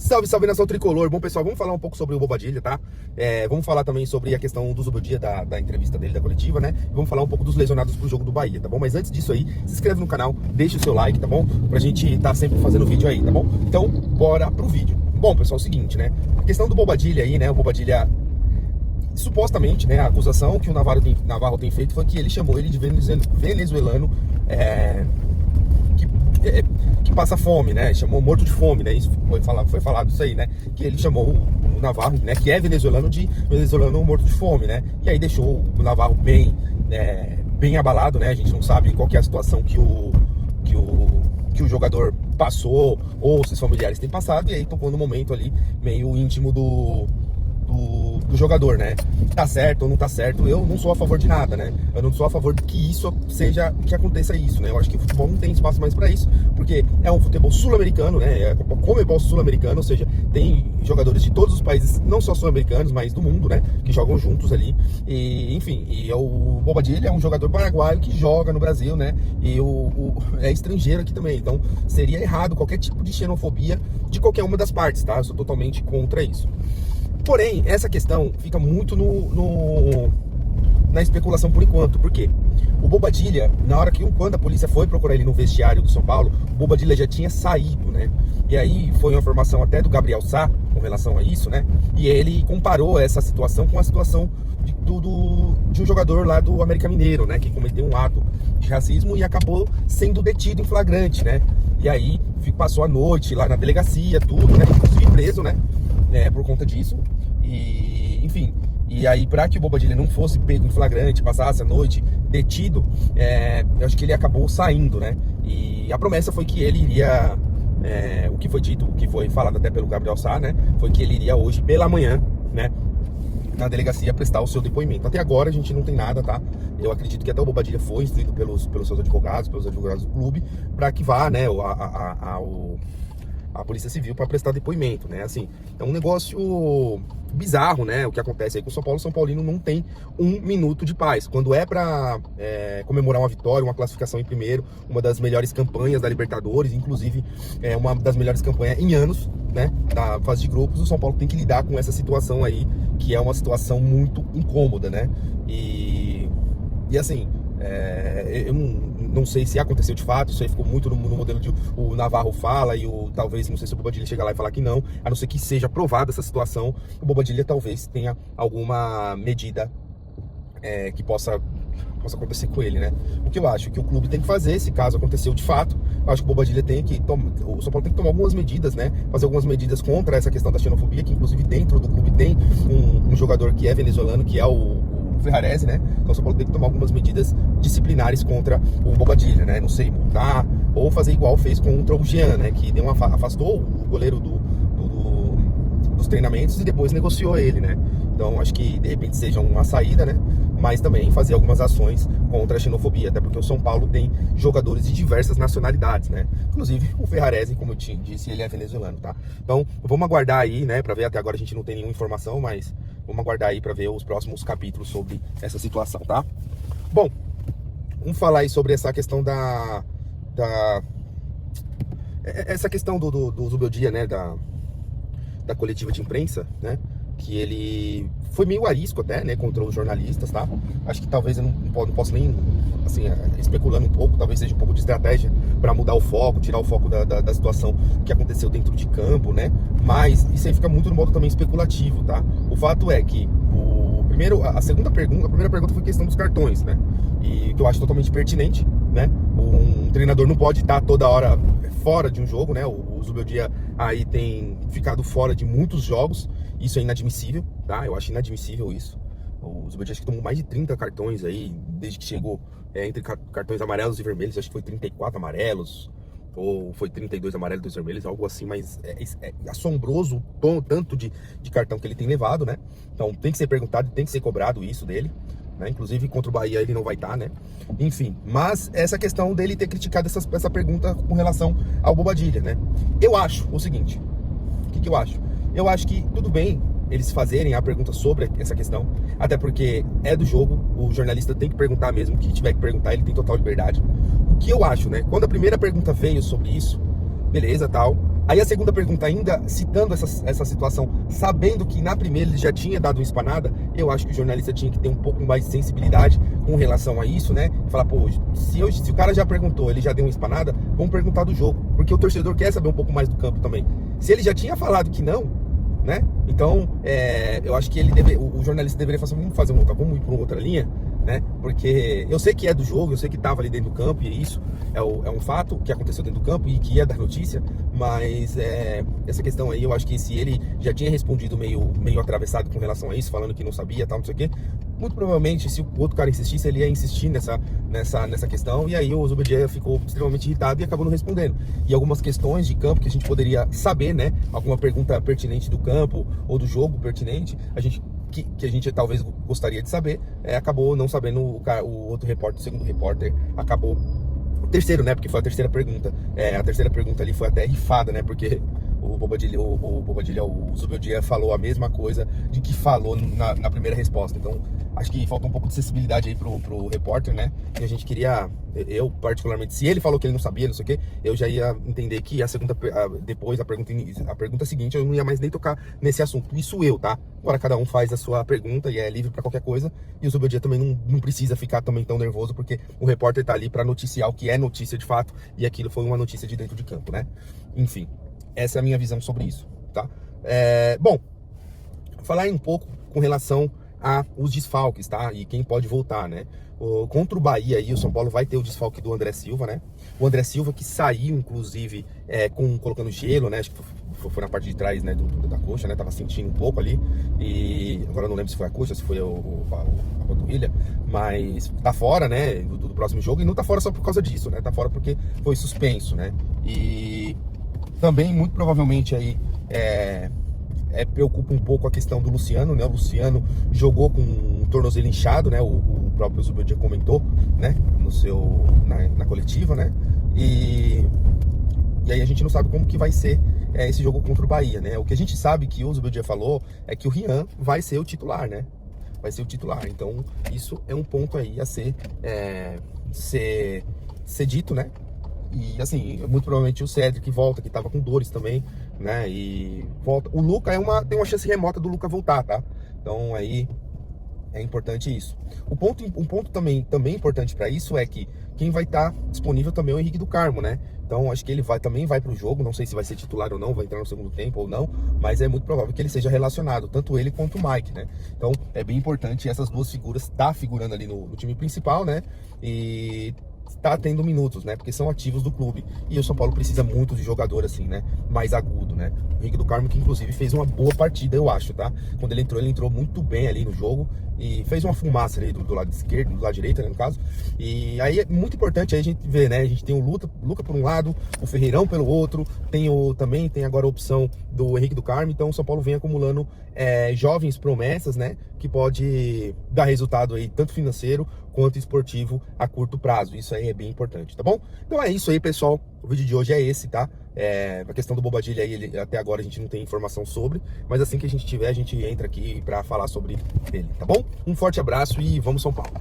Salve, salve nação tricolor. Bom, pessoal, vamos falar um pouco sobre o Bobadilla, tá? Vamos falar também sobre a questão do Zubeldia, da entrevista dele, da coletiva, né? E vamos falar um pouco dos lesionados pro jogo do Bahia, tá bom? Mas antes disso aí, se inscreve no canal, deixa o seu like, tá bom? Pra gente tá sempre fazendo vídeo aí, tá bom? Então, bora pro vídeo. Bom, pessoal, é o seguinte, né? A questão do Bobadilla aí, né? O Bobadilla, supostamente, né? A acusação que o Navarro tem feito foi que ele chamou ele de venezuelano, que passa fome, né? Chamou morto de fome, né? Isso foi falado isso aí, né? Que ele chamou o Navarro, né? Que é venezuelano, de venezuelano morto de fome, né? E aí deixou o Navarro bem abalado, né? A gente não sabe qual que é a situação que o jogador passou ou se os familiares têm passado, e aí tocou no momento ali meio íntimo do jogador, né? Tá certo ou não tá certo, eu não sou a favor de nada, né? Eu não sou a favor de que isso seja, que aconteça isso, né? Eu acho que o futebol não tem espaço mais pra isso, porque é um futebol sul-americano, né? É Comebol sul-americano, ou seja, tem jogadores de todos os países, não só sul-americanos, mas do mundo, né? Que jogam juntos ali, e enfim, o Bobadilla é um jogador paraguaio que joga no Brasil, né? E é estrangeiro aqui também, então seria errado qualquer tipo de xenofobia de qualquer uma das partes, tá? Eu sou totalmente contra isso. Porém, essa questão fica muito na especulação por enquanto. Por quê? O Bobadilla, quando a polícia foi procurar ele no vestiário do São Paulo, o Bobadilla já tinha saído, né? E aí foi uma informação até do Gabriel Sá com relação a isso, né? E ele comparou essa situação com a situação de um jogador lá do América Mineiro, né? Que cometeu um ato de racismo e acabou sendo detido em flagrante, né? E aí passou a noite lá na delegacia, tudo, né? Inclusive preso, né? Por conta disso, e enfim, e aí para que o Bobadilla não fosse pego em flagrante, passasse a noite detido, eu acho que ele acabou saindo, né? E a promessa foi que ele iria, o que foi dito, o que foi falado até pelo Gabriel Sá, né? Foi que ele iria hoje pela manhã, né? Na delegacia prestar o seu depoimento. Até agora a gente não tem nada, tá? Eu acredito que até o Bobadilla foi instruído pelos seus advogados, pelos advogados do clube, para que vá, né? A Polícia Civil para prestar depoimento, né? Assim, é um negócio bizarro, né? O que acontece aí com o São Paulo. O São Paulino não tem um minuto de paz. Quando é para comemorar uma vitória, uma classificação em primeiro, uma das melhores campanhas da Libertadores, inclusive uma das melhores campanhas em anos, né? Da fase de grupos, o São Paulo tem que lidar com essa situação aí, que é uma situação muito incômoda, né? E assim, eu não sei se aconteceu de fato, isso aí ficou muito no modelo de o Navarro fala, e talvez, não sei se o Bobadilla chegar lá e falar que não, a não ser que seja provada essa situação, o Bobadilla talvez tenha alguma medida que possa acontecer com ele, né? O que eu acho que o clube tem que fazer, se caso aconteceu de fato, eu acho que o Bobadilla o São Paulo tem que tomar algumas medidas, né? Fazer algumas medidas contra essa questão da xenofobia, que inclusive dentro do clube tem um jogador que é venezuelano, que é o Ferrarese, né? Então o São Paulo tem que tomar algumas medidas disciplinares contra o Bobadilla, né? Não sei, multar, ou fazer igual fez contra o Jean, né? Que afastou o goleiro dos treinamentos e depois negociou ele, né? Então acho que de repente seja uma saída, né? Mas também fazer algumas ações contra a xenofobia, até porque o São Paulo tem jogadores de diversas nacionalidades, né? Inclusive o Ferrarese, como eu disse, ele é venezuelano, tá? Então vamos aguardar aí, né? Pra ver, até agora a gente não tem nenhuma informação, mas vamos aguardar aí pra ver os próximos capítulos sobre essa situação, tá? Bom, vamos falar aí sobre essa questão essa questão do Zubeldia, né? Da coletiva de imprensa, né? Que ele foi meio arisco até, né, contra os jornalistas, tá? Acho que talvez eu não posso nem, assim, especulando um pouco, talvez seja um pouco de estratégia para mudar o foco, tirar o foco da situação que aconteceu dentro de campo, né? Mas isso aí fica muito no modo também especulativo, tá? O fato é que a primeira pergunta foi questão dos cartões, né? E que eu acho totalmente pertinente, né? Um treinador não pode estar toda hora fora de um jogo, né? O Zubeldia aí tem ficado fora de muitos jogos. Isso é inadmissível, tá? Eu acho inadmissível isso. O Zubeldia acho que tomou mais de 30 cartões aí, desde que chegou, entre cartões amarelos e vermelhos. Acho que foi 34 amarelos, ou foi 32 amarelos e 2 vermelhos, algo assim, mas é assombroso o tanto de cartão que ele tem levado, né? Então tem que ser perguntado, tem que ser cobrado isso dele, né? Inclusive contra o Bahia ele não vai estar, né? Enfim, mas essa questão dele ter criticado essa pergunta com relação ao Bobadilla, né? Eu acho o seguinte, o que eu acho? Eu acho que tudo bem eles fazerem a pergunta sobre essa questão, até porque é do jogo, o jornalista tem que perguntar mesmo, o que tiver que perguntar, ele tem total liberdade. O que eu acho, né? Quando a primeira pergunta veio sobre isso, beleza, tal, Aí a segunda pergunta, ainda citando essa situação, sabendo que na primeira ele já tinha dado uma espanada, eu acho que o jornalista tinha que ter um pouco mais de sensibilidade com relação a isso, né? Falar, pô, se o cara já perguntou, ele já deu uma espanada, vamos perguntar do jogo. Porque o torcedor quer saber um pouco mais do campo também. Se ele já tinha falado que não, né? Então, eu acho que o jornalista deveria falar, vamos ir para outra linha, né? Porque eu sei que é do jogo, eu sei que estava ali dentro do campo, e isso é um fato que aconteceu dentro do campo e que é da notícia, mas essa questão aí, eu acho que se ele já tinha respondido meio atravessado com relação a isso, falando que não sabia, tal, não sei o quê, muito provavelmente, se o outro cara insistisse, ele ia insistir nessa questão, e aí o Zubeldia ficou extremamente irritado e acabou não respondendo. E algumas questões de campo que a gente poderia saber, né? Alguma pergunta pertinente do campo ou do jogo pertinente, que a gente talvez gostaria de saber, acabou não sabendo. O outro repórter, o segundo repórter, acabou. O terceiro, né? Porque foi a terceira pergunta. A terceira pergunta ali foi até rifada, né? Porque o Zubeldia falou a mesma coisa de que falou na primeira resposta. Então, acho que falta um pouco de sensibilidade aí pro repórter, né? E a gente queria, eu particularmente, se ele falou que ele não sabia, não sei o quê, eu já ia entender que depois a pergunta seguinte, eu não ia mais nem tocar nesse assunto. Isso tá? Agora cada um faz a sua pergunta e é livre para qualquer coisa. E o Zubeldia também não precisa ficar também tão nervoso, porque o repórter tá ali para noticiar o que é notícia de fato, e aquilo foi uma notícia de dentro de campo, né? Enfim. Essa é a minha visão sobre isso, tá? Bom, falar um pouco com relação aos desfalques, tá? E quem pode voltar, né? Contra o Bahia aí, o São Paulo vai ter o desfalque do André Silva, né? O André Silva que saiu, inclusive, colocando gelo, né? Acho que foi na parte de trás, né, da coxa, né? Tava sentindo um pouco ali. E agora eu não lembro se foi a coxa, se foi a panturrilha, mas tá fora, né? Do próximo jogo. E não tá fora só por causa disso, né? Tá fora porque foi suspenso, né? E também, muito provavelmente, aí preocupa um pouco a questão do Luciano, né? O Luciano jogou com um tornozelo inchado, né? O próprio Zubeldia comentou, né? Na coletiva, né? E aí a gente não sabe como que vai ser esse jogo contra o Bahia, né? O que a gente sabe que o Zubeldia falou é que o Rian vai ser o titular, né? Vai ser o titular. Então, isso é um ponto aí a ser dito, né? E assim, muito provavelmente o Cedric volta, que tava com dores também, né? E volta. O Luca tem uma chance remota do Luca voltar, tá? Então aí é importante isso. Um ponto também importante para isso é que quem vai estar disponível também é o Henrique do Carmo, né? Então acho que ele também vai para o jogo, não sei se vai ser titular ou não, vai entrar no segundo tempo ou não, mas é muito provável que ele seja relacionado, tanto ele quanto o Mike, né? Então é bem importante essas duas figuras figurando ali no time principal, né? E tá tendo minutos, né? Porque são ativos do clube. E o São Paulo precisa muito de jogador assim, né? Mais agudo, né? O Henrique do Carmo, que inclusive fez uma boa partida, eu acho, tá? Quando ele entrou muito bem ali no jogo e fez uma fumaça ali do lado esquerdo, do lado direito, né, no caso. E aí é muito importante aí a gente ver, né? A gente tem o Luca por um lado, o Ferreirão pelo outro, também tem agora a opção do Henrique do Carmo. Então o São Paulo vem acumulando jovens promessas, né? Que pode dar resultado aí, tanto financeiro quanto esportivo a curto prazo. Isso aí é bem importante, tá bom? Então é isso aí, pessoal. O vídeo de hoje é esse, tá? A questão do Bobadilla aí, até agora a gente não tem informação sobre, mas assim que a gente tiver, a gente entra aqui pra falar sobre ele, tá bom? Um forte abraço e vamos São Paulo!